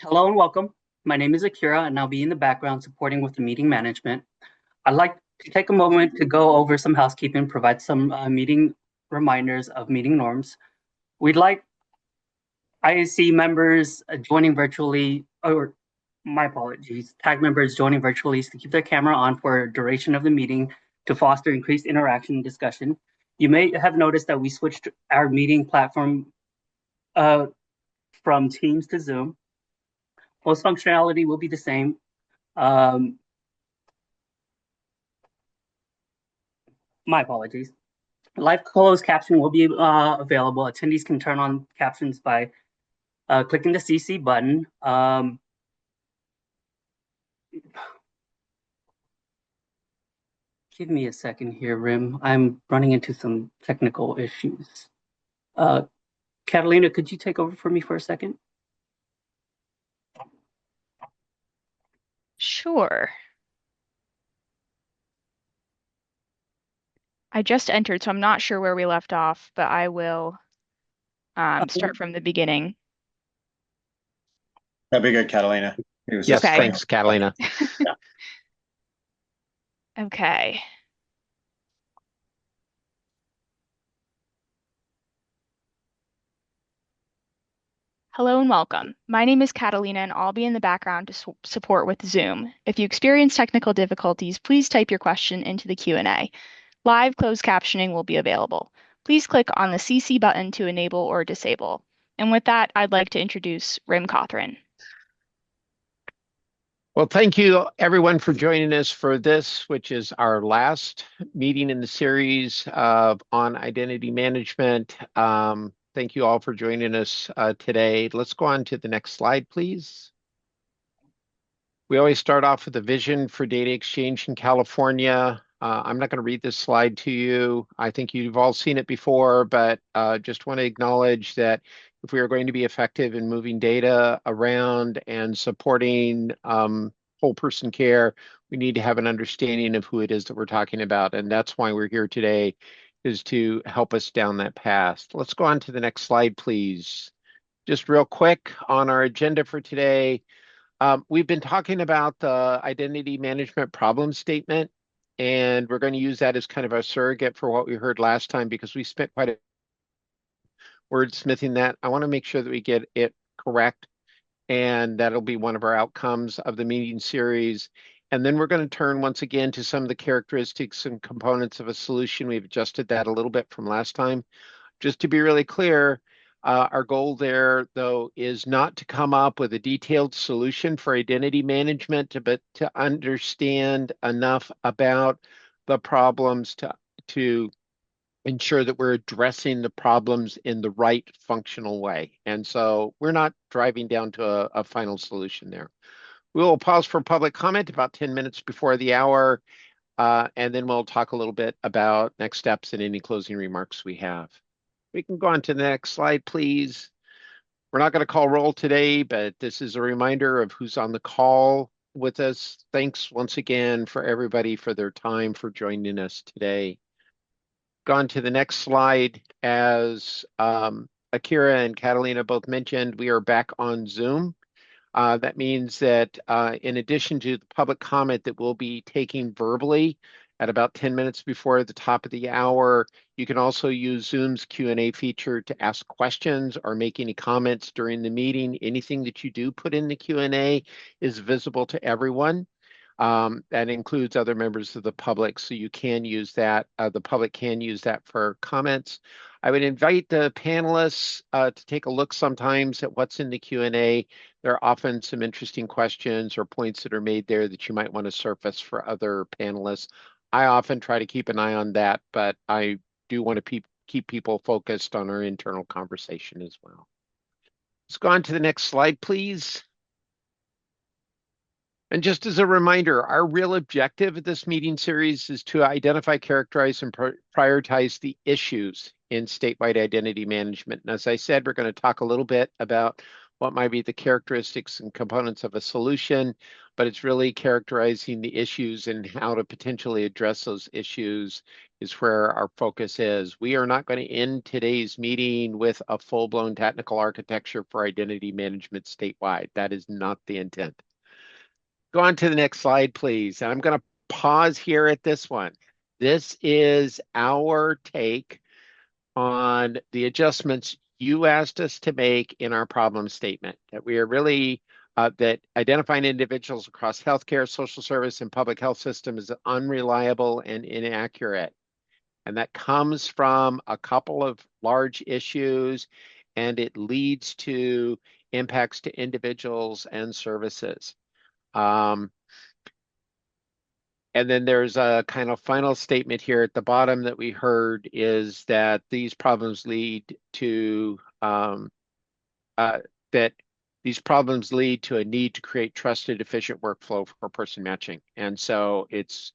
Hello and welcome. My name is Akira, and I'll be in the background supporting with the meeting management. I'd like to take a moment to go over some housekeeping, provide some meeting reminders of meeting norms. We'd like IAC members joining virtually, or my apologies, TAG members joining virtually to keep their camera on for duration of the meeting to foster increased interaction and discussion. You may have noticed that we switched our meeting platform uh, from Teams to Zoom. Most functionality will be the same. Um, my apologies. Live closed caption will be available. Attendees can turn on captions by clicking the CC button. Give me a second here, Rim. I'm running into some technical issues. Uh, Catalina, could you take over for me for a second? Sure. I just entered, so I'm not sure where we left off, but I will start from the beginning. That'd be good, Catalina. He was Yes, just Okay. thanks, Catalina. Yeah. Okay. Hello and welcome. My name is Catalina, and I'll be in the background to support with Zoom. If you experience technical difficulties, please type your question into the Q&A. Live closed captioning will be available. Please click on the CC button to enable or disable. And with that, I'd like to introduce Rim Cawthron. Well, thank you everyone for joining us for this, which is our last meeting in the series on identity management. Thank you all for joining us today. Let's go on to the next slide, please. We always start off with a vision for data exchange in California. I'm not going to read this slide to you. I think you've all seen it before, but just want to acknowledge that if we are going to be effective in moving data around and supporting whole person care, we need to have an understanding of who it is that we're talking about. And that's why we're here today, is to help us down that path. Let's go on to the next slide, please. Just real quick on our agenda for today. We've been talking about the identity management problem statement, and we're going to use that as kind of a surrogate for what we heard last time because we spent quite a wordsmithing that. I want to make sure that we get it correct, and that'll be one of our outcomes of the meeting series. And then we're going to turn once again to some of the characteristics and components of a solution. We've adjusted that a little bit from last time. Just to be really clear, our goal there, though, is not to come up with a detailed solution for identity management, but to understand enough about the problems to ensure that we're addressing the problems in the right functional way. And so we're not driving down to a final solution there. We will pause for public comment about 10 minutes before the hour, and then we'll talk a little bit about next steps and any closing remarks we have. We can go on to the next slide, please. We're not going to call roll today, but this is a reminder of who's on the call with us. Thanks once again for everybody for their time for joining us today. Gone to the next slide. As Akira and Catalina both mentioned, we are back on Zoom. That means that in addition to the public comment that we'll be taking verbally at about 10 minutes before the top of the hour, you can also use Zoom's Q&A feature to ask questions or make any comments during the meeting. Anything that you do put in the Q&A is visible to everyone. That includes other members of the public, so you can use that. The public can use that for comments. I would invite the panelists to take a look sometimes at what's in the Q&A. There are often some interesting questions or points that are made there that you might want to surface for other panelists. I often try to keep an eye on that, but I do want to keep people focused on our internal conversation as well. Let's go on to the next slide, please. And just as a reminder, our real objective of this meeting series is to identify, characterize, and prioritize the issues in statewide identity management. And as I said, we're going to talk a little bit about what might be the characteristics and components of a solution, but it's really characterizing the issues and how to potentially address those issues is where our focus is. We are not going to end today's meeting with a full-blown technical architecture for identity management statewide. That is not the intent. Go on to the next slide, please. And I'm going to pause here at this one. This is our take on the adjustments you asked us to make in our problem statement, that we are really that identifying individuals across healthcare, social service, and public health system is unreliable and inaccurate. And that comes from a couple of large issues, and it leads to impacts to individuals and services. And then there's a kind of final statement here at the bottom that we heard is that these problems lead to a need to create trusted, efficient workflow for person matching. And so it's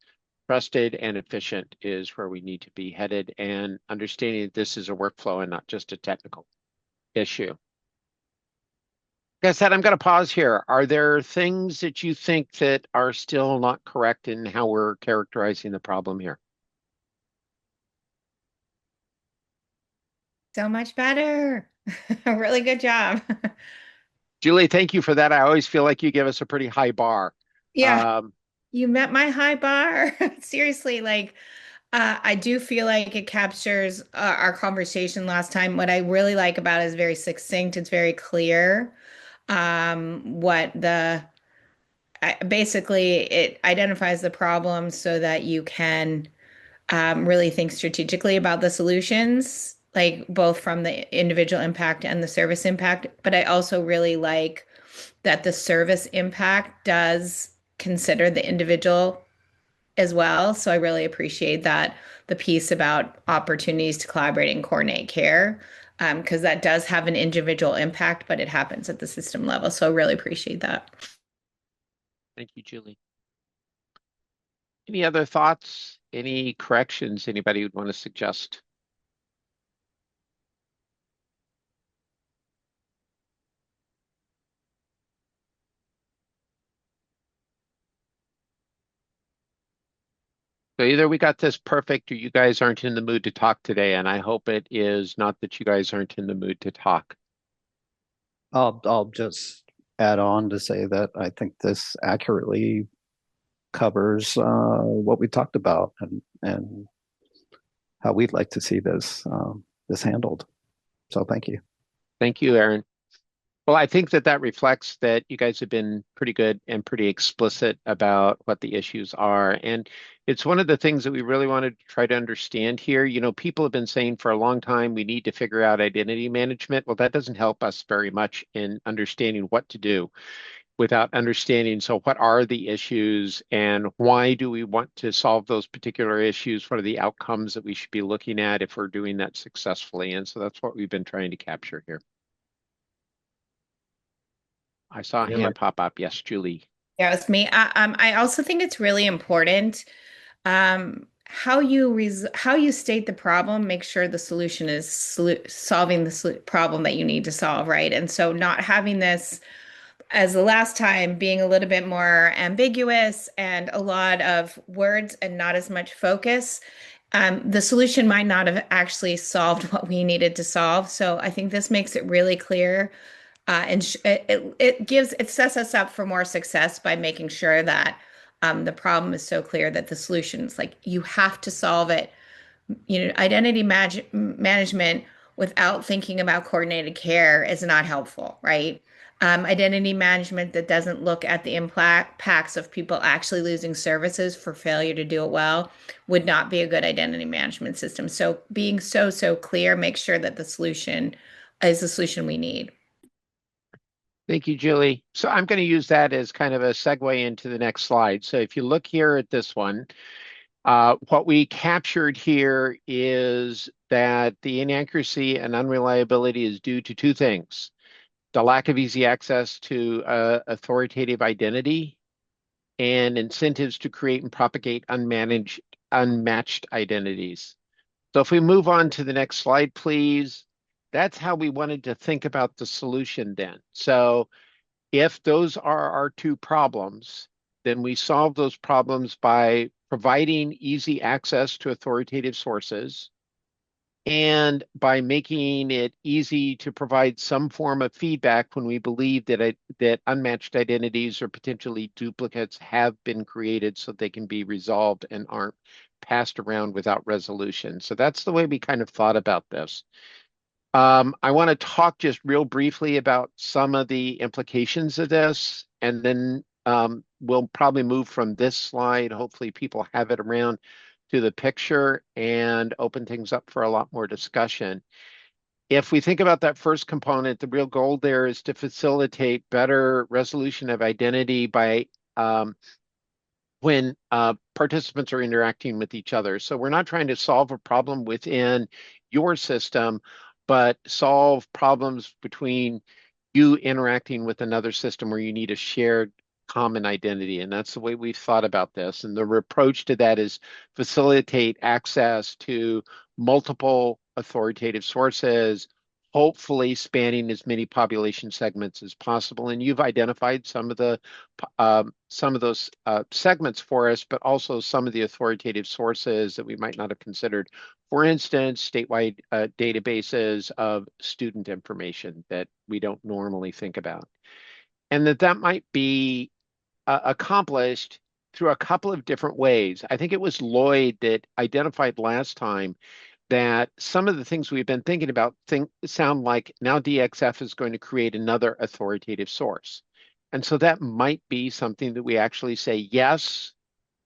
trusted and efficient is where we need to be headed, and understanding that this is a workflow and not just a technical issue. Like I said, I'm going to pause here. Are there things that you think that are still not correct in how we're characterizing the problem here? So much better. Really good job. Julie, thank you for that. I always feel like you give us a pretty high bar. Yeah, you met my high bar. Seriously, I do feel like it captures our conversation last time. What I really like about it is very succinct. It's very clear. Basically it identifies the problem so that you can really think strategically about the solutions, like both from the individual impact and the service impact. But I also really like that the service impact does consider the individual as well. So I really appreciate that the piece about opportunities to collaborate and coordinate care, because that does have an individual impact, but it happens at the system level. So I really appreciate that. Thank you, Julie. Any other thoughts? Any corrections anybody would want to suggest? So either we got this perfect or you guys aren't in the mood to talk today, and I hope it is not that you guys aren't in the mood to talk. I'll just add on to say that I think this accurately covers what we talked about and how we'd like to see this handled. So thank you. Thank you, Aaron. Well, I think that reflects that you guys have been pretty good and pretty explicit about what the issues are. And it's one of the things that we really wanted to try to understand here. You know, people have been saying for a long time, we need to figure out identity management. Well, that doesn't help us very much in understanding what to do without understanding, so what are the issues and why do we want to solve those particular issues? What are the outcomes that we should be looking at if we're doing that successfully? And so that's what we've been trying to capture here. I saw a hand pop up. Yes, Julie. Yeah, it's me. I also think it's really important how you state the problem. Make sure the solution is solving the problem that you need to solve, right? And so not having this as the last time being a little bit more ambiguous and a lot of words and not as much focus. The solution might not have actually solved what we needed to solve. So I think this makes it really clear. And it sets us up for more success by making sure that the problem is so clear that the solution is like you have to solve it. You know, identity management without thinking about coordinated care is not helpful, right? Identity management that doesn't look at the impacts of people actually losing services for failure to do it well would not be a good identity management system. So being so clear, make sure that the solution is the solution we need. Thank you, Julie. So I'm going to use that as kind of a segue into the next slide. So if you look here at this one, what we captured here is that the inaccuracy and unreliability is due to two things: the lack of easy access to authoritative identity and incentives to create and propagate unmatched identities. So if we move on to the next slide, please. That's how we wanted to think about the solution then. So if those are our two problems, then we solve those problems by providing easy access to authoritative sources, and by making it easy to provide some form of feedback when we believe that unmatched identities or potentially duplicates have been created so they can be resolved and aren't passed around without resolution. So that's the way we kind of thought about this. I want to talk just real briefly about some of the implications of this, and then we'll probably move from this slide. Hopefully people have it around to the picture and open things up for a lot more discussion. If we think about that first component, the real goal there is to facilitate better resolution of identity by when participants are interacting with each other. So we're not trying to solve a problem within your system, but solve problems between you interacting with another system where you need a shared common identity. And that's the way we've thought about this. And the approach to that is facilitate access to multiple authoritative sources, hopefully spanning as many population segments as possible. And you've identified some of those segments for us, but also some of the authoritative sources that we might not have considered. For instance, statewide databases of student information that we don't normally think about. And that might be accomplished through a couple of different ways. I think it was Lloyd that identified last time that some of the things we've been thinking about sound like now DXF is going to create another authoritative source. And so that might be something that we actually say, yes,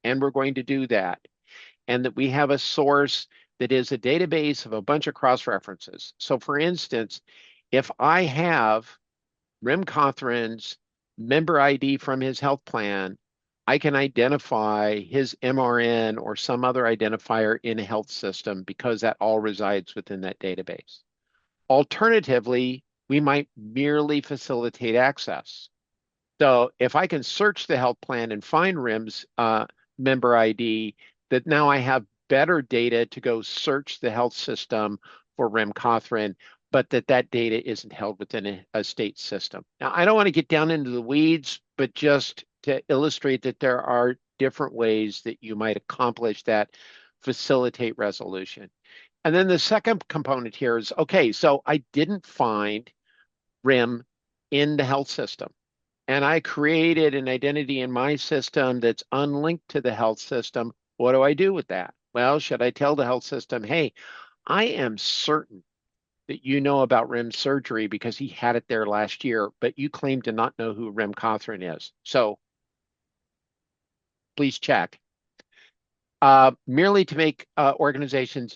and we're going to do that. And that we have a source that is a database of a bunch of cross-references. So for instance, if I have Rim Cothran's member ID from his health plan, I can identify his MRN or some other identifier in a health system because that all resides within that database. Alternatively, we might merely facilitate access. So if I can search the health plan and find RIM's member ID, that now I have better data to go search the health system for Rim Cothran, but that data isn't held within a state system. Now, I don't want to get down into the weeds, but just to illustrate that there are different ways that you might accomplish that, facilitate resolution. And then the second component here is, okay, so I didn't find RIM in the health system. And I created an identity in my system that's unlinked to the health system. What do I do with that? Well, should I tell the health system, hey, I am certain that you know about RIM's surgery because he had it there last year, but you claim to not know who Rim Cothran is. So please check. Merely to make organizations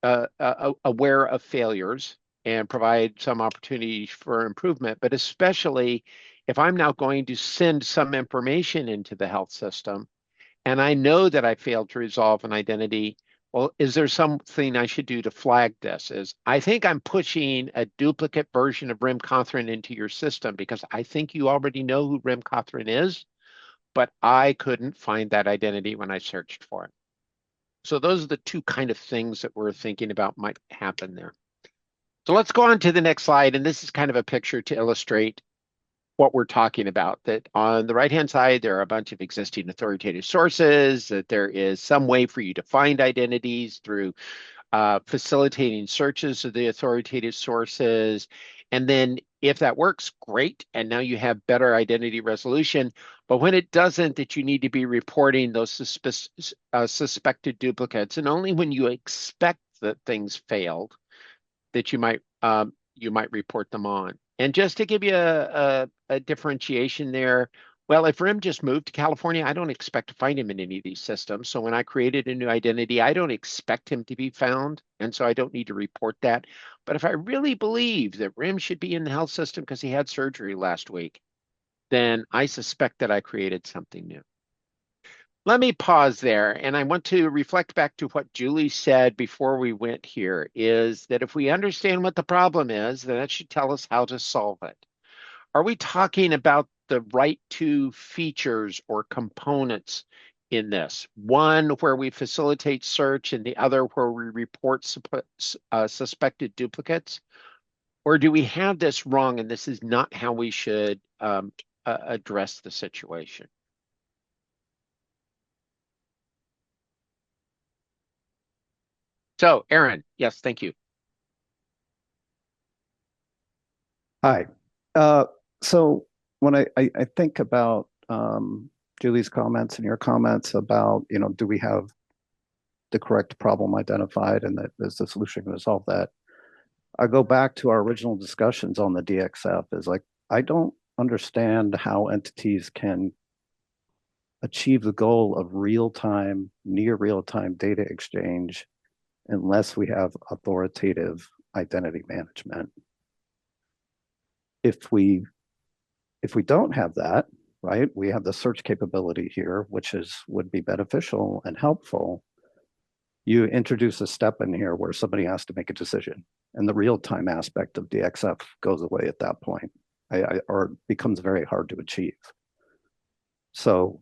aware of failures and provide some opportunities for improvement, but especially if I'm now going to send some information into the health system and I know that I failed to resolve an identity, well, is there something I should do to flag this? I think I'm pushing a duplicate version of Rim Cothran into your system because I think you already know who Rim Cothran is, but I couldn't find that identity when I searched for it. So those are the two kind of things that we're thinking about might happen there. So let's go on to the next slide. And this is kind of a picture to illustrate what we're talking about. That on the right-hand side, there are a bunch of existing authoritative sources, that there is some way for you to find identities through facilitating searches of the authoritative sources. And then if that works, great. And now you have better identity resolution. But when it doesn't, that you need to be reporting those suspected duplicates. And only when you expect that things failed, that you might report them on. And just to give you a differentiation there, well, if Rim just moved to California, I don't expect to find him in any of these systems. So when I created a new identity, I don't expect him to be found. And so I don't need to report that. But if I really believe that Rim should be in the health system because he had surgery last week, then I suspect that I created something new. Let me pause there, and I want to reflect back to what Julie said before we went here, is that if we understand what the problem is, then that should tell us how to solve it. Are we talking about the right two features or components in this? One where we facilitate search and the other where we report suspected duplicates? Or do we have this wrong and this is not how we should address the situation? So, Aaron, yes, thank you. Hi. So when I think about Julie's comments and your comments about, do we have the correct problem identified and that is the solution going to solve that? I go back to our original discussions on the DXF is like, I don't understand how entities can achieve the goal of real-time, near real-time data exchange unless we have authoritative identity management. If we don't have that, right, we have the search capability here, which would be beneficial and helpful. You introduce a step in here where somebody has to make a decision, and the real-time aspect of DXF goes away at that point, or becomes very hard to achieve. So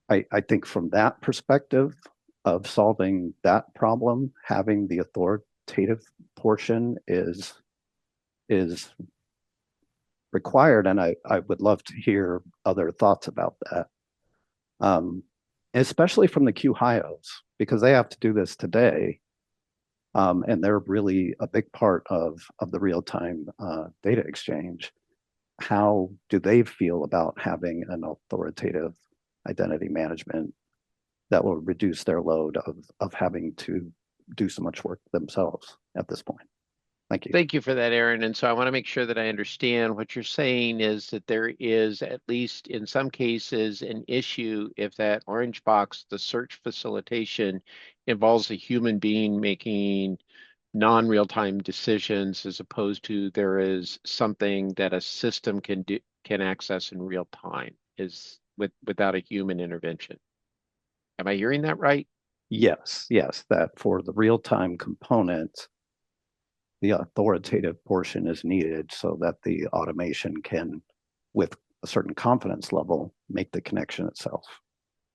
I think from that perspective of solving that problem, having the authoritative portion is required, and I would love to hear other thoughts about that. Especially from the QHIOs, because they have to do this today, and they're really a big part of the real-time data exchange. How do they feel about having an authoritative identity management that will reduce their load of having to do so much work themselves at this point? Thank you. Thank you for that, Aaron. And so I want to make sure that I understand what you're saying is that there is, at least in some cases, an issue if that orange box, the search facilitation, involves a human being making non-real-time decisions as opposed to there is something that a system can access in real time without a human intervention. Am I hearing that right? Yes, that for the real-time component, the authoritative portion is needed so that the automation can, with a certain confidence level, make the connection itself.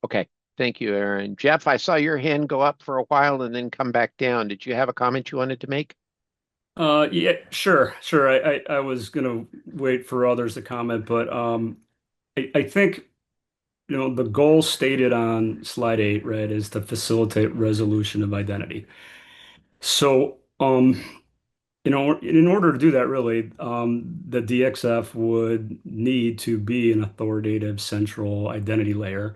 Okay, thank you, Aaron. Jeff, I saw your hand go up for a while and then come back down. Did you have a comment you wanted to make? Yeah, sure. I was gonna wait for others to comment, but I think the goal stated on slide 8, right, is to facilitate resolution of identity. So in order to do that, really, the DXF would need to be an authoritative central identity layer,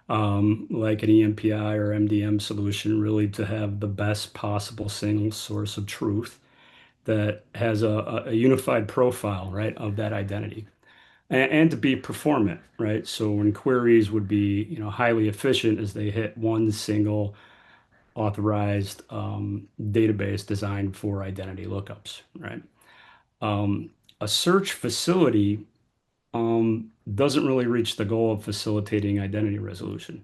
like an EMPI or MDM solution, really to have the best possible single source of truth that has a unified profile, right, of that identity, and to be performant, right? So when queries would be, highly efficient as they hit one single authorized database designed for identity lookups, right? Um, a search facility doesn't really reach the goal of facilitating identity resolution.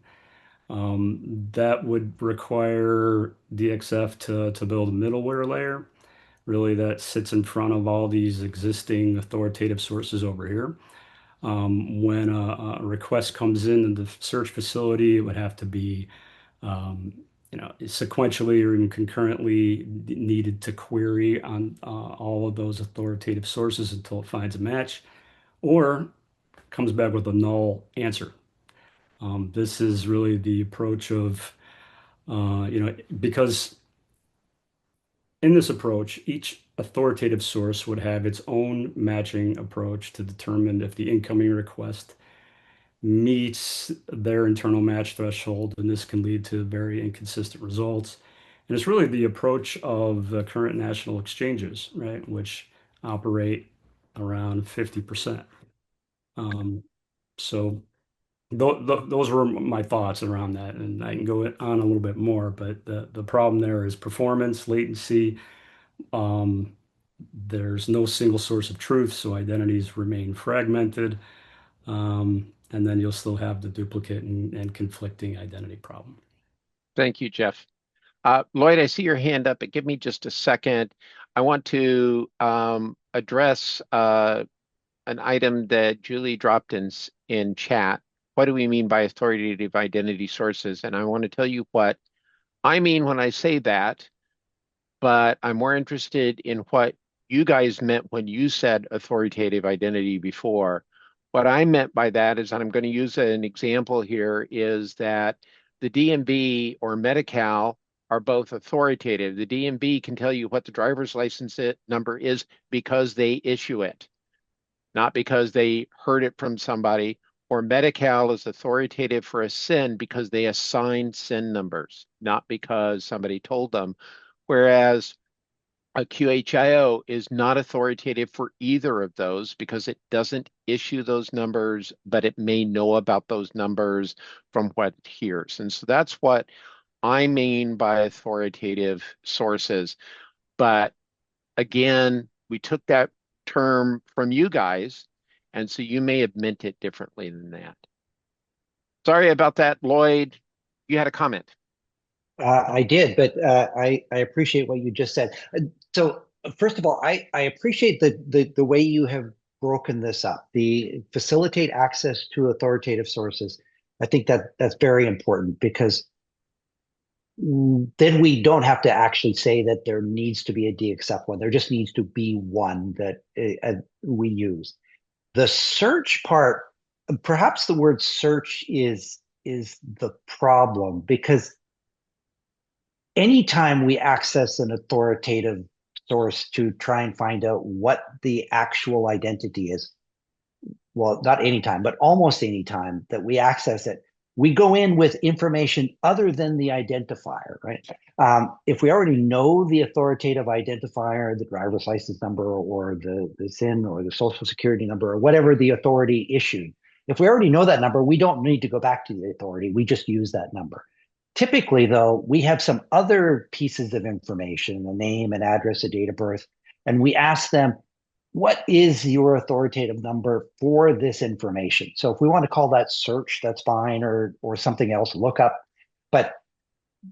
That would require DXF to build a middleware layer, really, that sits in front of all these existing authoritative sources over here. When a request comes in the search facility, it would have to be sequentially or even concurrently needed to query on all of those authoritative sources until it finds a match or comes back with a null answer. This is really the approach of, because in this approach, each authoritative source would have its own matching approach to determine if the incoming request meets their internal match threshold, and this can lead to very inconsistent results. And it's really the approach of the current national exchanges, right, which operate around 50%. So those were my thoughts around that, and I can go on a little bit more, but the problem there is performance, latency. There's no single source of truth, so identities remain fragmented. And then you'll still have the duplicate and conflicting identity problem. Thank you, Jeff. Lloyd, I see your hand up, but give me just a second. I want to address an item that Julie dropped in chat. What do we mean by authoritative identity sources? And I want to tell you what I mean when I say that, but I'm more interested in what you guys meant when you said authoritative identity before. What I meant by that is, and I'm going to use an example here, is that the DMV or Medi-Cal are both authoritative. The DMV can tell you what the driver's license number is because they issue it, not because they heard it from somebody. Or Medi-Cal is authoritative for a SIN because they assign SIN numbers, not because somebody told them. Whereas a QHIO is not authoritative for either of those because it doesn't issue those numbers, but it may know about those numbers from what it hears. And so that's what I mean by authoritative sources. But again, we took that term from you guys, and so you may have meant it differently than that. Sorry about that, Lloyd. You had a comment. I did, but I appreciate what you just said. So first of all, I appreciate the way you have broken this up. The facilitate access to authoritative sources. I think that's very important because then we don't have to actually say that there needs to be a DXF one. There just needs to be one that we use. The search part, perhaps the word search is the problem because anytime we access an authoritative source to try and find out what the actual identity is, well, not anytime, but almost any time that we access it, we go in with information other than the identifier, right? If we already know the authoritative identifier, the driver's license number or the SIN or the social security number or whatever the authority issued, if we already know that number, we don't need to go back to the authority. We just use that number. Typically, though, we have some other pieces of information, a name, an address, a date of birth, and we ask them, what is your authoritative number for this information? So if we want to call that search, that's fine, or something else, look up. But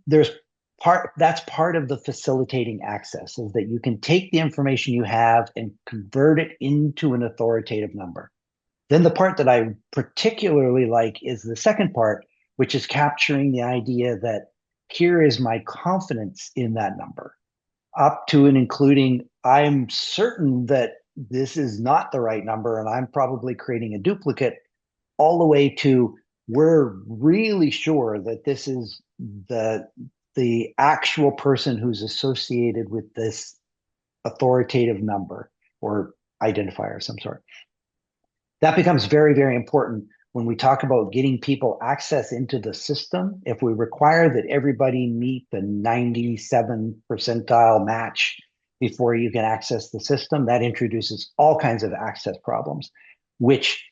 that's part of the facilitating access, is that you can take the information you have and convert it into an authoritative number. Then the part that I particularly like is the second part, which is capturing the idea that here is my confidence in that number, up to and including I'm certain that this is not the right number and I'm probably creating a duplicate, all the way to we're really sure that this is the actual person who's associated with this authoritative number or identifier of some sort. That becomes very, very important when we talk about getting people access into the system. If we require that everybody meet the 97 percentile match before you can access the system, that introduces all kinds of access problems, which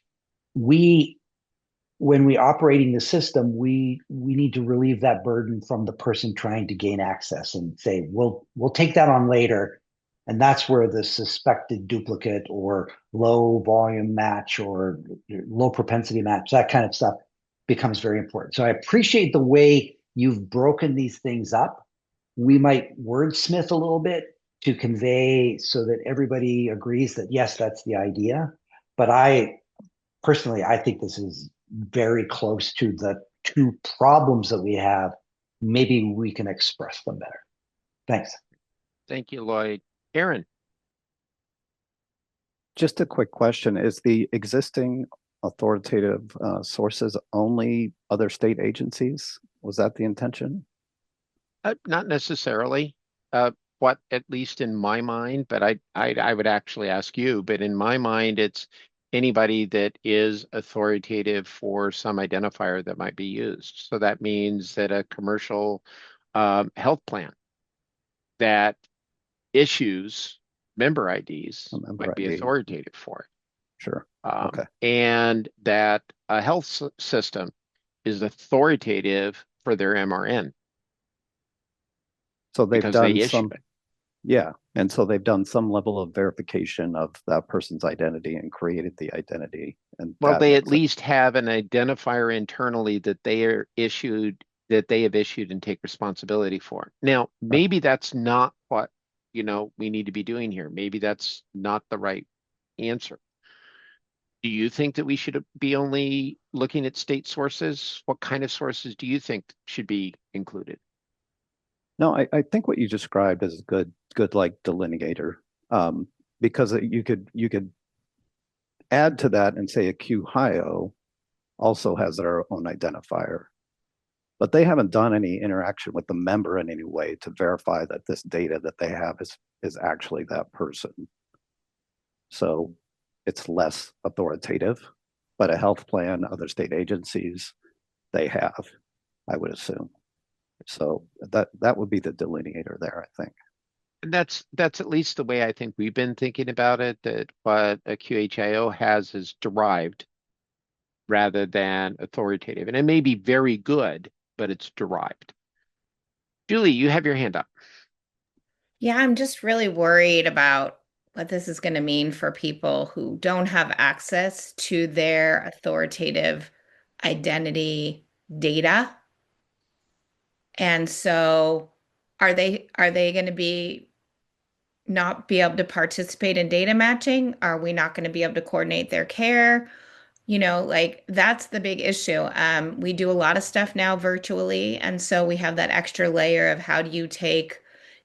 when we operating the system, we need to relieve that burden from the person trying to gain access and say, we'll take that on later. And that's where the suspected duplicate or low volume match or low propensity match, that kind of stuff becomes very important. So I appreciate the way you've broken these things up. We might wordsmith a little bit to convey so that everybody agrees that, yes, that's the idea. But I think this is very close to the two problems that we have. Maybe we can express them better. Thanks. Thank you, Lloyd. Aaron. Just a quick question. Is the existing authoritative sources only other state agencies? Was that the intention? Not necessarily. What, at least in my mind, but I would actually ask you, but in my mind, it's anybody that is authoritative for some identifier that might be used. So that means that a commercial health plan that issues member IDs might be authoritative for it. Sure. Okay. And that a health system is authoritative for their MRN. So they've done some, yeah. And so they've done some level of verification of that person's identity and created the identity. And well, they at least have an identifier internally that they have issued and take responsibility for. Now, maybe that's not what we need to be doing here. Maybe that's not the right answer. Do you think that we should be only looking at state sources? What kind of sources do you think should be included? No, I think what you described is a good like delineator, because you could add to that and say a QHIO also has their own identifier. but they haven't done any interaction with the member in any way to verify that this data that they have is actually that person. So it's less authoritative, but a health plan, other state agencies, they have, I would assume. So that would be the delineator there, I think. And that's at least the way I think we've been thinking about it, that what a QHIO has is derived rather than authoritative. And it may be very good, but it's derived. Julie, you have your hand up. Yeah, I'm just really worried about what this is going to mean for people who don't have access to their authoritative identity data. And so are they going to be not be able to participate in data matching? Are we not going to be able to coordinate their care? Like that's the big issue. We do a lot of stuff now virtually, and so we have that extra layer of how do you take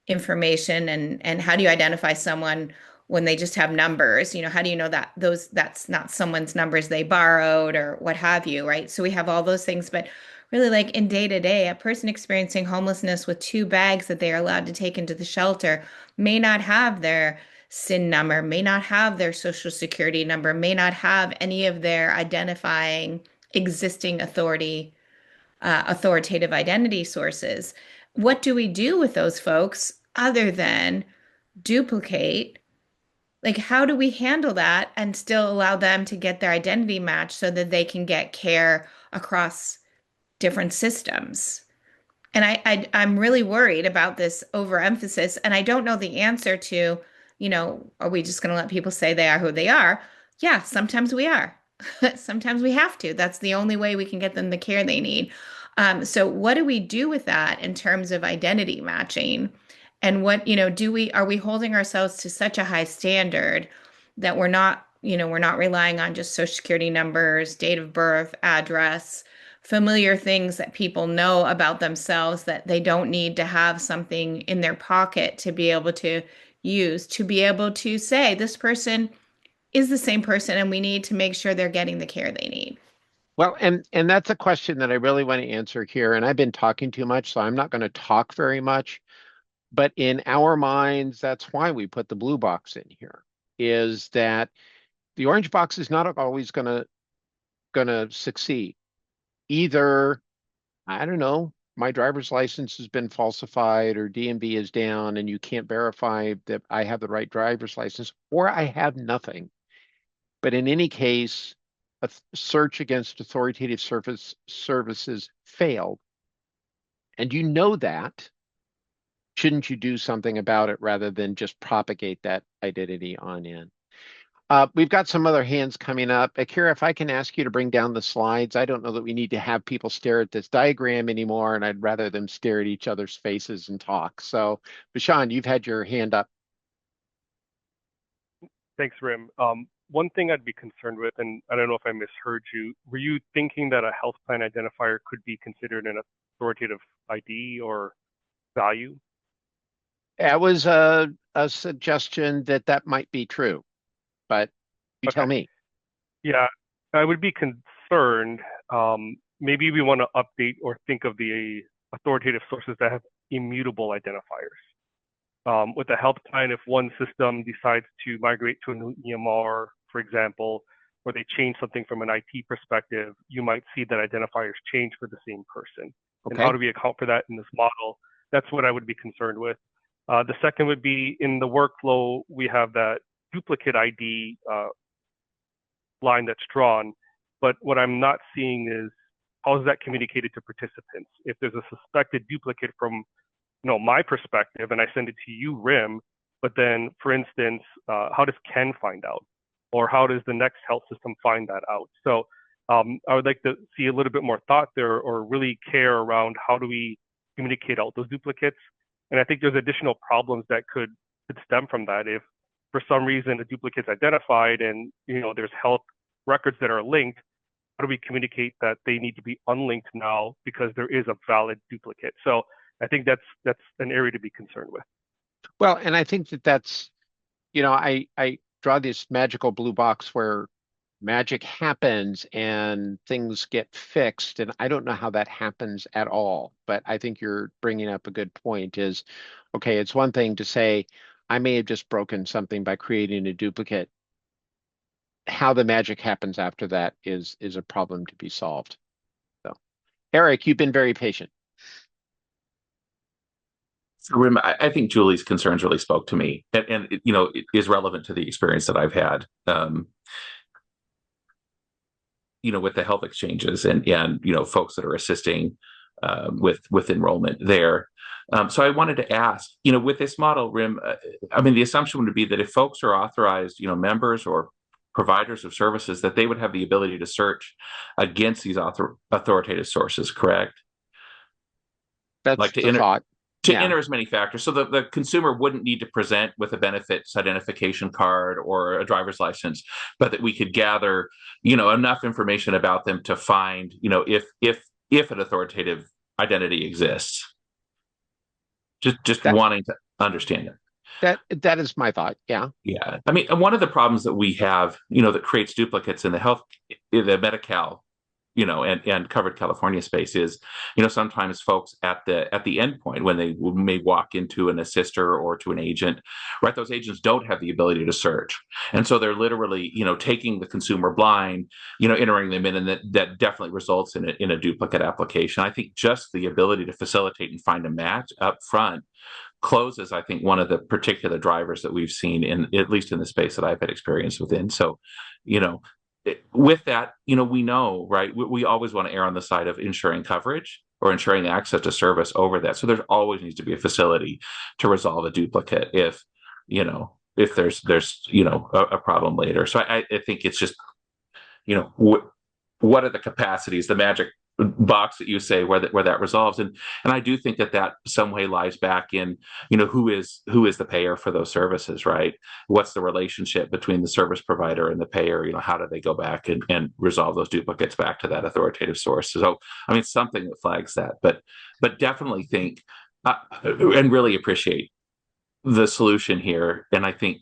information and how do you identify someone when they just have numbers? How do you know that that's not someone's numbers they borrowed or what have you, right? So we have all those things, but really like in day to day, a person experiencing homelessness with 2 bags that they are allowed to take into the shelter may not have their SIN number, may not have their social security number, may not have any of their identifying existing authoritative identity sources. What do we do with those folks other than duplicate? Like, how do we handle that and still allow them to get their identity match so that they can get care across different systems? And I'm really worried about this overemphasis, and I don't know the answer to, are we just going to let people say they are who they are? Yeah, sometimes we are. Sometimes we have to. That's the only way we can get them the care they need. So what do we do with that in terms of identity matching? And are we holding ourselves to such a high standard that we're not relying on just social security numbers, date of birth, address, familiar things that people know about themselves that they don't need to have something in their pocket to be able to use, to be able to say this person is the same person and we need to make sure they're getting the care they need. Well, and that's a question that I really want to answer here. And I've been talking too much, so I'm not going to talk very much. But in our minds, that's why we put the blue box in here, is that the orange box is not always gonna succeed. Either, I don't know, my driver's license has been falsified or DMV is down and you can't verify that I have the right driver's license, or I have nothing. But in any case, a search against authoritative services failed. And you know that. Shouldn't you do something about it rather than just propagate that identity on in? We've got some other hands coming up. Akira, if I can ask you to bring down the slides. I don't know that we need to have people stare at this diagram anymore, and I'd rather them stare at each other's faces and talk. So, Bashan, you've had your hand up. Thanks, Rim. One thing I'd be concerned with, and I don't know if I misheard you, were you thinking that a health plan identifier could be considered an authoritative ID or value? That was a suggestion that might be true, but you tell me. Yeah, I would be concerned. Maybe we want to update or think of the authoritative sources that have immutable identifiers. With a health plan, if one system decides to migrate to a new EMR, for example, or they change something from an IT perspective, you might see that identifiers change for the same person. And Okay. how do we account for that in this model? That's what I would be concerned with. The second would be in the workflow, we have that duplicate ID line that's drawn. But what I'm not seeing is how is that communicated to participants? If there's a suspected duplicate from my perspective, and I send it to you, Rim, but then, for instance, how does Ken find out? Or how does the next health system find that out? So I would like to see a little bit more thought there or really care around how do we communicate out those duplicates. And I think there's additional problems that could stem from that. If for some reason a duplicate's identified and there's health records that are linked, how do we communicate that they need to be unlinked now because there is a valid duplicate? So I think that's an area to be concerned with. Well, and I think that's, I draw this magical blue box where magic happens and things get fixed. And I don't know how that happens at all, but I think you're bringing up a good point is, okay, it's one thing to say, I may have just broken something by creating a duplicate. How the magic happens after that is a problem to be solved. So, Eric, you've been very patient. I think Julie's concerns really spoke to me, and it is relevant to the experience that I've had. With the health exchanges and folks that are assisting with enrollment there. So I wanted to ask, with this model, Rim, the assumption would be that if folks are authorized, members or providers of services, that they would have the ability to search against these authoritative sources, correct? That's like to the thought. enter as many factors. So the consumer wouldn't need to present with a benefits identification card or a driver's license, but that we could gather, enough information about them to find, if an authoritative identity exists. Just wanting to understand it. That is my thought. Yeah. Yeah. One of the problems that we have, that creates duplicates in the Medi-Cal, and covered California space is, sometimes folks at the end point when they may walk into an assister or to an agent, right? Those agents don't have the ability to search. And so they're literally, taking the consumer blind, entering them in, and that definitely results in a duplicate application. I think just the ability to facilitate and find a match up front closes, I think, one of the particular drivers that we've seen at least in the space that I've had experience within. So, with that, we know, right, we always want to err on the side of ensuring coverage or ensuring access to service over that. So there always needs to be a facility to resolve a duplicate if there's a problem later. So I think it's just, what are the capacities, the magic box that you say where that resolves, and I do think that some way lies back in who is the payer for those services, right? What's the relationship between the service provider and the payer? How do they go back and resolve those duplicates back to that authoritative source? So something that flags that, but definitely think and really appreciate the solution here. And I think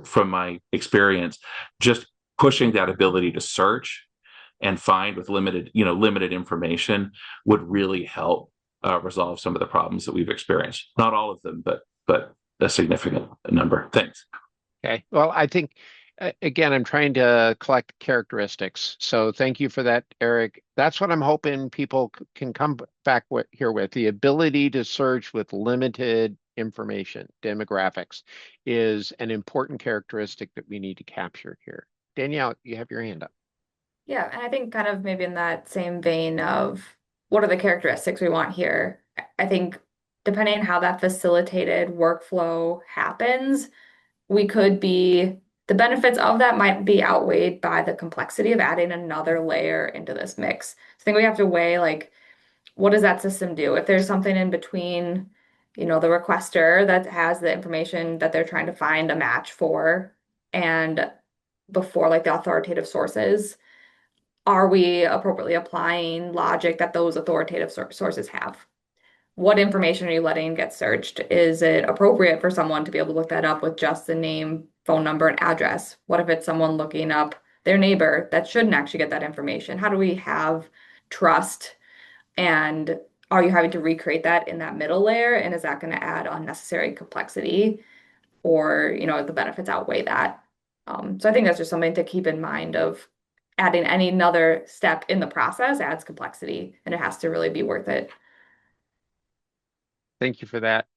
from my experience, just pushing that ability to search and find with limited information would really help resolve some of the problems that we've experienced. Not all of them, but a significant number. Thanks. Okay. Well, I think, again, I'm trying to collect characteristics. So thank you for that, Eric. That's what I'm hoping people can come back here with. The ability to search with limited information, demographics, is an important characteristic that we need to capture here. Danielle, you have your hand up. Yeah, and I think kind of maybe in that same vein of what are the characteristics we want here, I think depending on how that facilitated workflow happens, the benefits of that might be outweighed by the complexity of adding another layer into this mix. So I think we have to weigh, like, what does that system do? If there's something in between, the requester that has the information that they're trying to find a match for and before, like, the authoritative sources, are we appropriately applying logic that those authoritative sources have? What information are you letting get searched? Is it appropriate for someone to be able to look that up with just the name, phone number, and address? What if it's someone looking up their neighbor that shouldn't actually get that information? How do we have trust? And are you having to recreate that in that middle layer? And is that going to add unnecessary complexity? Or, the benefits outweigh that? So I think that's just something to keep in mind of adding any another step in the process adds complexity, and it has to really be worth it. Thank you for that.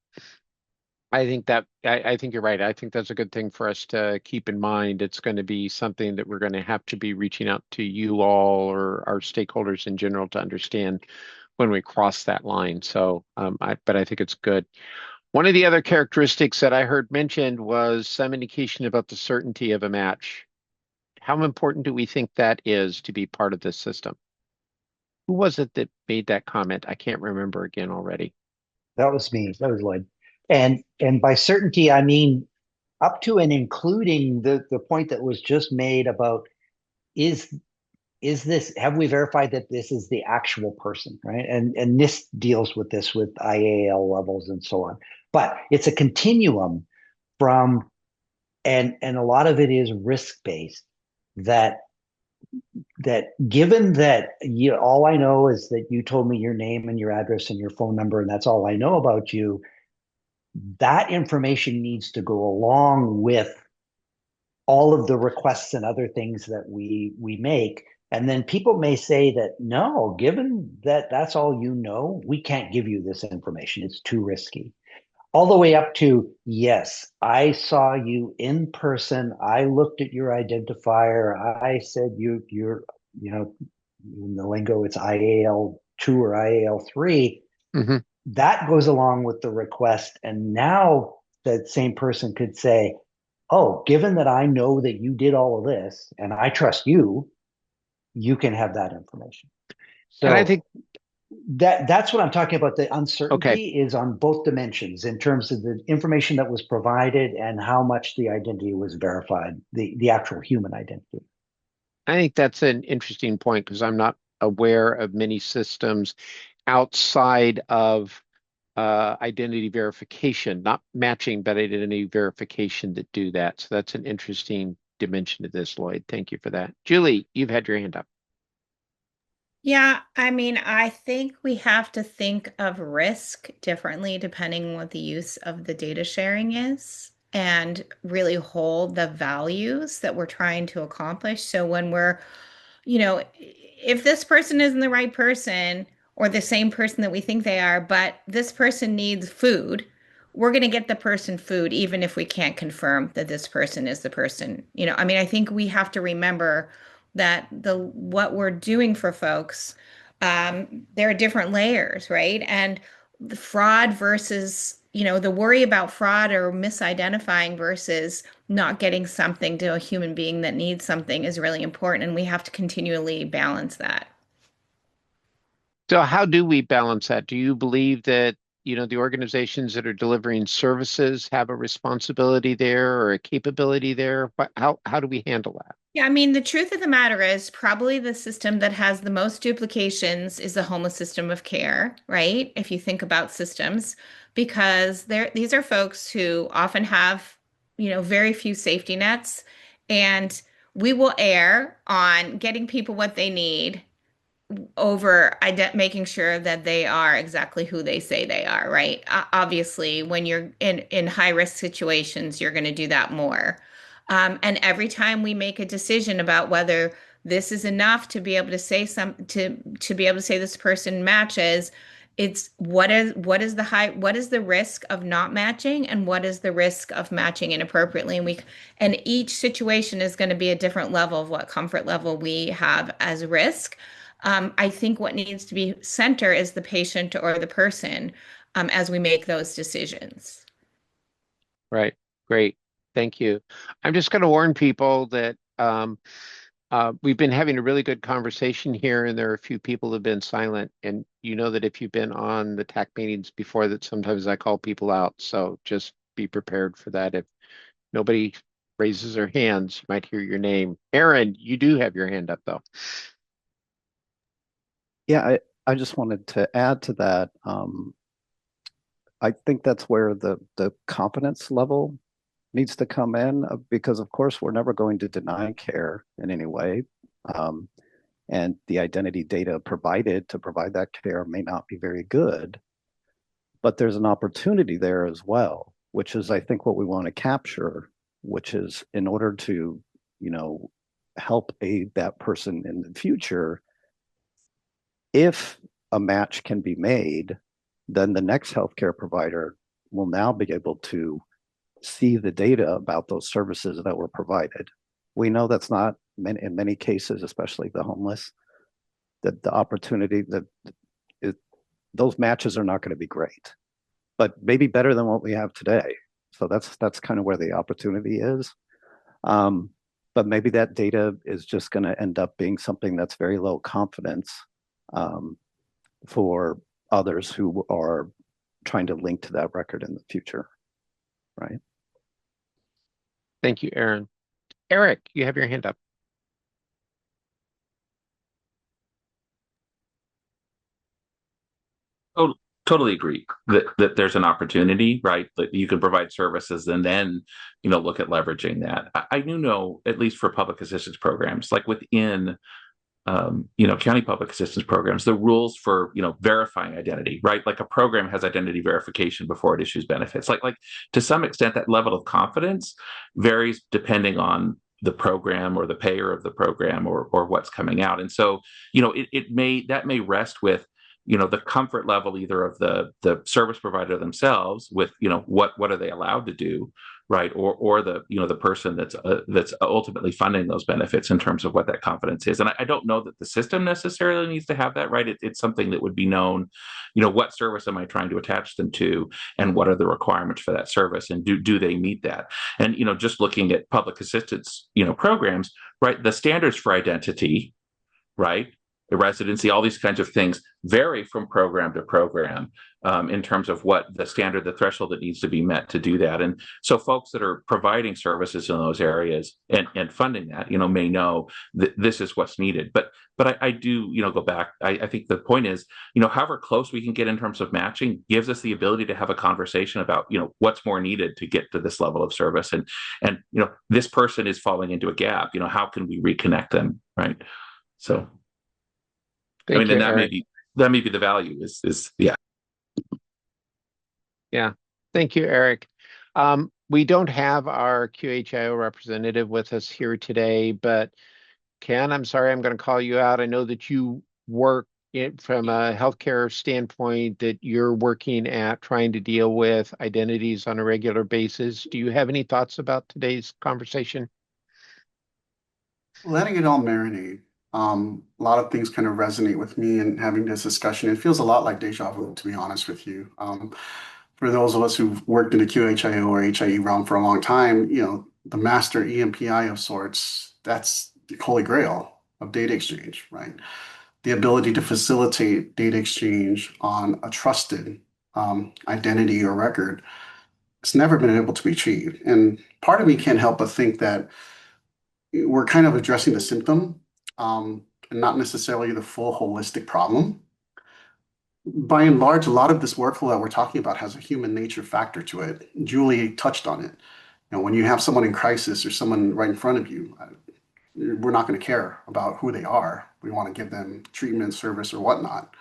I think you're right. I think that's a good thing for us to keep in mind. It's going to be something that we're going to have to be reaching out to you all or our stakeholders in general to understand when we cross that line. So, but I think it's good. One of the other characteristics that I heard mentioned was some indication about the certainty of a match. How important do we think that is to be part of this system? Who was it that made that comment? I can't remember again already. That was me. That was Lloyd. And by certainty, I mean up to and including the point that was just made about is this, have we verified that this is the actual person, right? And this deals with this with IAL levels and so on. But it's a continuum from, and a lot of it is risk-based, that given that all I know is that you told me your name and your address and your phone number, and that's all I know about you, that information needs to go along with all of the requests and other things that we make. And then people may say that, no, given that that's all you know, we can't give you this information. It's too risky. All the way up to, yes, I saw you in person. I looked at your identifier. I said you're, in the lingo, it's IAL2 or IAL3. Mm-hmm. That goes along with the request. And now that same person could say, oh, given that I know that you did all of this and I trust you, you can have that information. And I So think that's what I'm talking about. The okay, uncertainty is on both dimensions in terms of the information that was provided and how much the identity was verified, the actual human identity. I think that's an interesting point because I'm not aware of many systems outside of identity verification, not matching, but identity verification that do that. So that's an interesting dimension to this, Lloyd. Thank you for that. Julie, you've had your hand up. Yeah, I mean, I think we have to think of risk differently depending on what the use of the data sharing is and really hold the values that we're trying to accomplish. So when we're, if this person isn't the right person or the same person that we think they are, but this person needs food, we're going to get the person food even if we can't confirm that this person is the person. I mean, I think we have to remember that the what we're doing for folks, there are different layers, right? And the fraud versus, the worry about fraud or misidentifying versus not getting something to a human being that needs something is really important, and we have to continually balance that. So how do we balance that? Do you believe that, the organizations that are delivering services have a responsibility there or a capability there? How do we handle that? Yeah, I mean, the truth of the matter is probably the system that has the most duplications is the homeless system of care, right? If you think about systems, because these are folks who often have, very few safety nets, and we will err on getting people what they need over making sure that they are exactly who they say they are, right? Obviously, when you're in high risk situations, you're going to do that more. And every time we make a decision about whether this is enough to be able to say to be able to say this person matches, it's what is the risk of not matching and what is the risk of matching inappropriately, and each situation is going to be a different level of what comfort level we have as risk. I think what needs to be center is the patient or the person, as we make those decisions. Right. Great. Thank you. I'm just going to warn people that we've been having a really good conversation here, and there are a few people who have been silent. And you know that if you've been on the TAC meetings before, that sometimes I call people out. So just be prepared for that. If nobody raises their hands, you might hear your name. Aaron, you do have your hand up, though. Yeah, I just wanted to add to that. I think that's where the competence level needs to come in because, of course, we're never going to deny care in any way. And the identity data provided to provide that care may not be very good, but there's an opportunity there as well, which is, I think, what we want to capture, which is in order to, help aid that person in the future, if a match can be made, then the next healthcare provider will now be able to see the data about those services that were provided. We know that's not in many cases, especially the homeless, that the opportunity that those matches are not going to be great, but maybe better than what we have today. So that's kind of where the opportunity is. But maybe that data is just going to end up being something that's very low confidence for others who are trying to link to that record in the future, right? Thank you, Aaron. Eric, you have your hand up. Oh, totally agree that there's an opportunity, right? That you can provide services and then, look at leveraging that. I do know, at least for public assistance programs, like within, county public assistance programs, the rules for, verifying identity, right? Like a program has identity verification before it issues benefits. Like to some extent, that level of confidence varies depending on the program or the payer of the program or what's coming out. And so, that may rest with, the comfort level either of the service provider themselves with, what are they allowed to do, right? Or the, the person that's ultimately funding those benefits in terms of what that confidence is. And I don't know that the system necessarily needs to have that, right? It's something that would be known, what service am I trying to attach them to, and what are the requirements for that service, and do they meet that? And just looking at public assistance, programs, right? The standards for identity, right? The residency, all these kinds of things vary from program to program in terms of what the standard, the threshold that needs to be met to do that. And so folks that are providing services in those areas and funding that, may know that this is what's needed. But I do, go back. I think the point is, however close we can get in terms of matching gives us the ability to have a conversation about, what's more needed to get to this level of service. And this person is falling into a gap. How can we reconnect them, right? So. Thank you, and Eric. that may be the value is yeah. Yeah. Thank you, Eric. We don't have our QHIO representative with us here today, but Ken, I'm sorry, I'm going to call you out. I know that you work from a healthcare standpoint, that you're working at trying to deal with identities on a regular basis. Do you have any thoughts about today's conversation? Letting it all marinate. A lot of things kind of resonate with me and having this discussion. It feels a lot like deja vu, to be honest with you. For those of us who've worked in the QHIO or HIE realm for a long time, the master EMPI of sorts, that's the holy grail of data exchange, right? The ability to facilitate data exchange on a trusted identity or record, it's never been able to be achieved. And part of me can't help but think that we're kind of addressing the symptom and not necessarily the full holistic problem. By and large, a lot of this workflow that we're talking about has a human nature factor to it. Julie touched on it. When you have someone in crisis or someone right in front of you, we're not going to care about who they are. We want to give them treatment, service, or whatnot.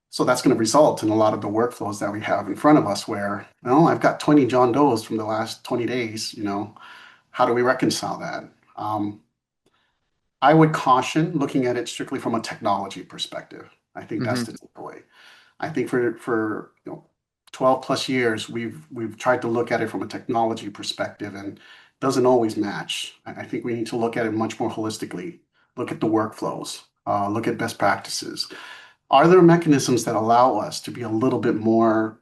So that's going to result in a lot of the workflows that we have in front of us where, I've got 20 John Does from the last 20 days, how do we reconcile that? I would caution looking at it strictly from a technology perspective. I think that's the takeaway. I think for 12 plus years, we've tried to look at it from a technology perspective and it doesn't always match. I think we need to look at it much more holistically. Look at the workflows, look at best practices. Are there mechanisms that allow us to be a little bit more,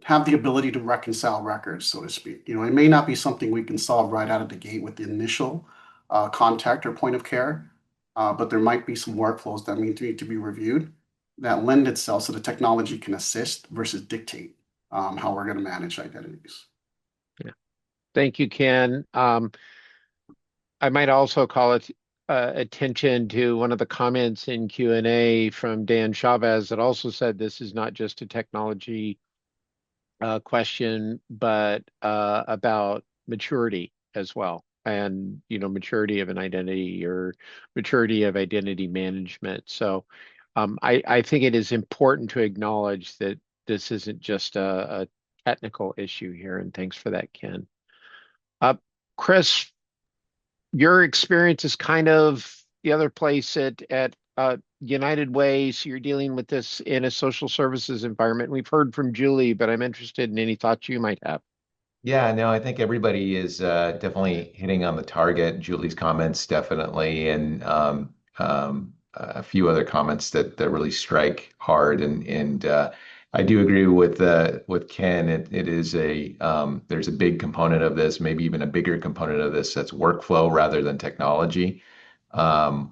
have the ability to reconcile records, so to speak? It may not be something we can solve right out of the gate with the initial contact or point of care, but there might be some workflows that need to be reviewed that lend itself so the technology can assist versus dictate how we're going to manage identities. Yeah. Thank you, Ken. I might also call it attention to one of the comments in Q&A from Dan Chavez that also said this is not just a technology question, but about maturity as well. And, maturity of an identity or maturity of identity management. So I think it is important to acknowledge that this isn't just a technical issue here. And thanks for that, Ken. Chris, your experience is kind of the other place at United Way. So you're dealing with this in a social services environment. We've heard from Julie, but I'm interested in any thoughts you might have. Yeah, no, I think everybody is definitely hitting on the target. Julie's comments definitely, and a few other comments that really strike hard. And I do agree with Ken. It is there's a big component of this, maybe even a bigger component of this that's workflow rather than technology,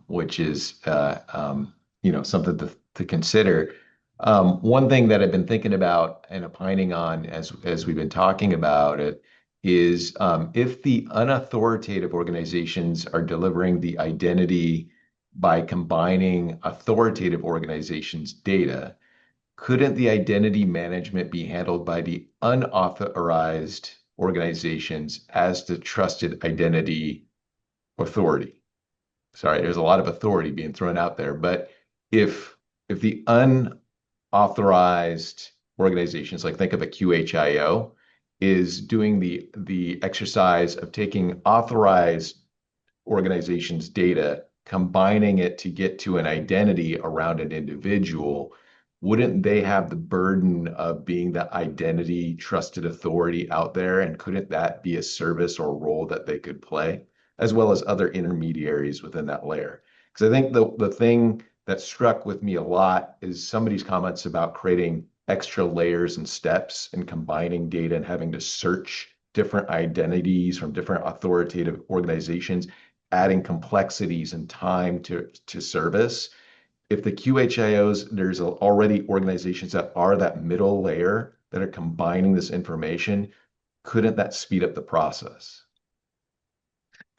which is something to consider. One thing that I've been thinking about and opining on as we've been talking about it is if the unauthoritative organizations are delivering the identity by combining authoritative organizations' data, couldn't the identity management be handled by the unauthorized organizations as the trusted identity authority? Sorry, there's a lot of authority being thrown out there, but if the unauthorized organizations, like think of a QHIO, is doing the exercise of taking authorized organizations' data, combining it to get to an identity around an individual, wouldn't they have the burden of being the identity trusted authority out there? And couldn't that be a service or role that they could play, as well as other intermediaries within that layer? Because I think the thing that struck with me a lot is somebody's comments about creating extra layers and steps and combining data and having to search different identities from different authoritative organizations, adding complexities and time to service. If the QHIOs, there's already organizations that are that middle layer that are combining this information, couldn't that speed up the process?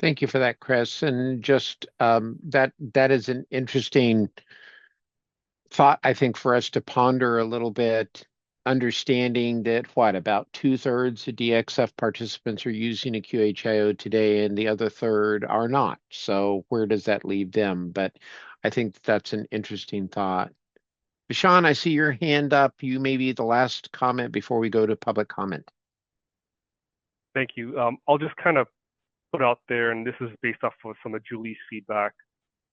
Thank you for that, Chris. And just that is an interesting thought, I think, for us to ponder a little bit, understanding that about 2/3 of DXF participants are using a QHIO today and the other third are not. So where does that leave them? But I think that's an interesting thought. Sean, I see your hand up. You may be the last comment before we go to public comment. Thank you. I'll just kind of put out there, and this is based off of some of Julie's feedback.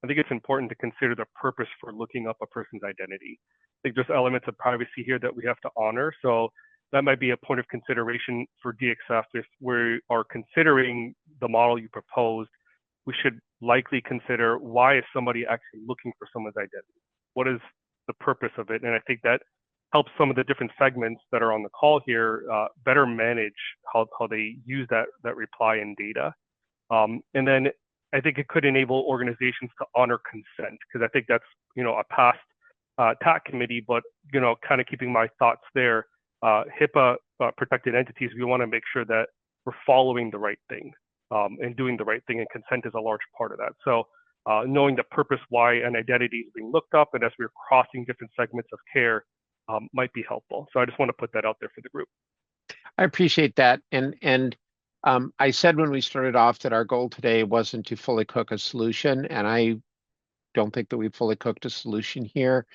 I think it's important to consider the purpose for looking up a person's identity. I think there's elements of privacy here that we have to honor. So that might be a point of consideration for DXF. If we are considering the model you proposed, we should likely consider, why is somebody actually looking for someone's identity? What is the purpose of it? And I think that helps some of the different segments that are on the call here better manage how they use that reply in data. And then I think it could enable organizations to honor consent, because I think that's, a past TAC committee, but, kind of keeping my thoughts there, HIPAA protected entities, we want to make sure that we're following the right thing and doing the right thing, and consent is a large part of that. So knowing the purpose why an identity is being looked up, and as we're crossing different segments of care, might be helpful. So I just want to put that out there for the group. I appreciate that. And I said when we started off that our goal today wasn't to fully cook a solution, and I don't think that we've fully cooked a solution here,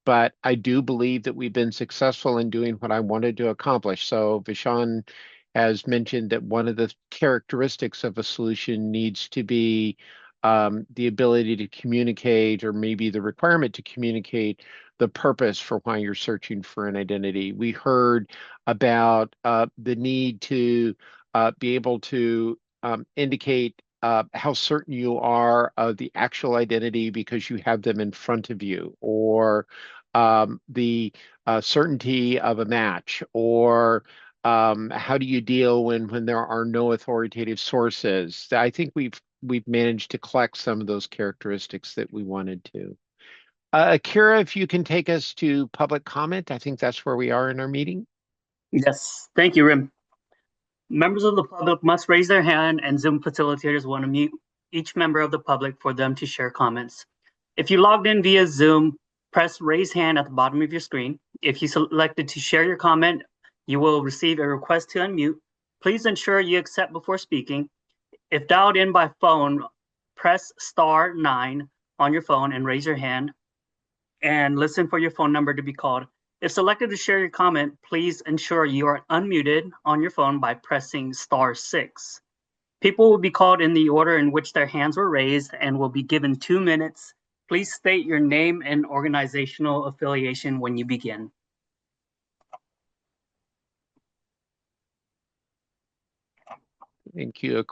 but I do believe that we've been successful in doing what I wanted to accomplish. So Vishan has mentioned that one of the characteristics of a solution needs to be the ability to communicate, or maybe the requirement to communicate the purpose for why you're searching for an identity. We heard about the need to be able to indicate how certain you are of the actual identity because you have them in front of you, or the certainty of a match, or how do you deal when there are no authoritative sources. I think we've managed to collect some of those characteristics that we wanted to. Akira, if you can take us to public comment, I think that's where we are in our meeting. Yes, thank you, Rim. Members of the public must raise their hand, and Zoom facilitators want to mute each member of the public for them to share comments. If you logged in via Zoom, press raise hand at the bottom of your screen. If you selected to share your comment, you will receive a request to unmute. Please ensure you accept before speaking. If dialed in by phone, press *9 on your phone and raise your hand, and listen for your phone number to be called. If selected to share your comment, please ensure you are unmuted on your phone by pressing *6. People will be called in the order in which their hands were raised and will be given 2 minutes. Please state your name and organizational affiliation when you begin. Thank you,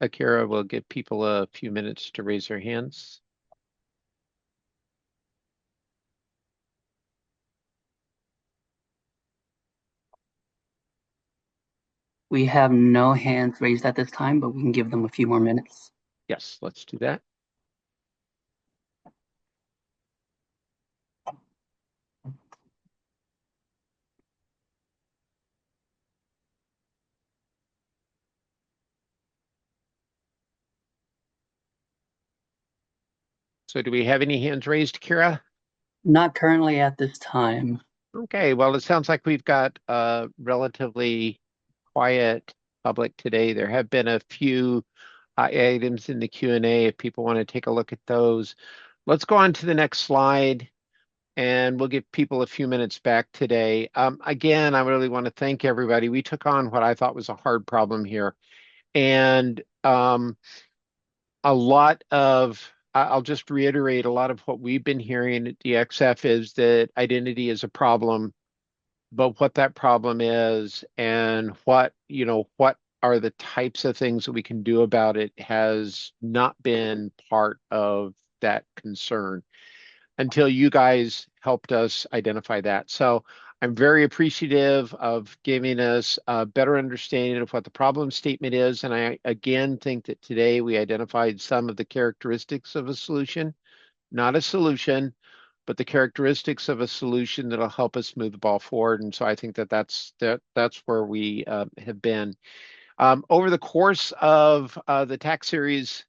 Akira. We'll give people a few minutes to raise their hands. We have no hands raised at this time, but we can give them a few more minutes. Yes, let's do that. So do we have any hands raised, Kira? Not currently at this time. Okay, well, it sounds like we've got a relatively quiet public today. There have been a few items in the Q&A if people want to take a look at those. Let's go on to the next slide, and we'll give people a few minutes back today. Again, I really want to thank everybody. We took on what I thought was a hard problem here. And a lot of, I'll just reiterate, a lot of what we've been hearing at DXF is that identity is a problem, but what that problem is and what are the types of things that we can do about it has not been part of that concern until you guys helped us identify that. So I'm very appreciative of giving us a better understanding of what the problem statement is. And I again think that today we identified some of the characteristics of a solution, not a solution, but the characteristics of a solution that'll help us move the ball forward. And so I think that that's where we have been. Over the course of the TAC series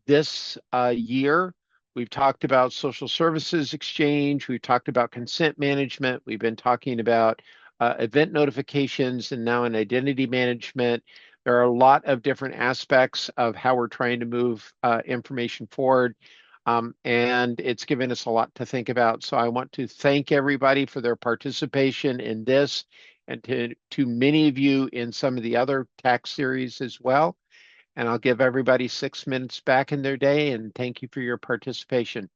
this year, we've talked about social services exchange. We've talked about consent management. We've been talking about event notifications and now in identity management. There are a lot of different aspects of how we're trying to move information forward. And it's given us a lot to think about. So I want to thank everybody for their participation in this and to many of you in some of the other TAC series as well. And I'll give everybody 6 minutes back in their day and thank you for your participation.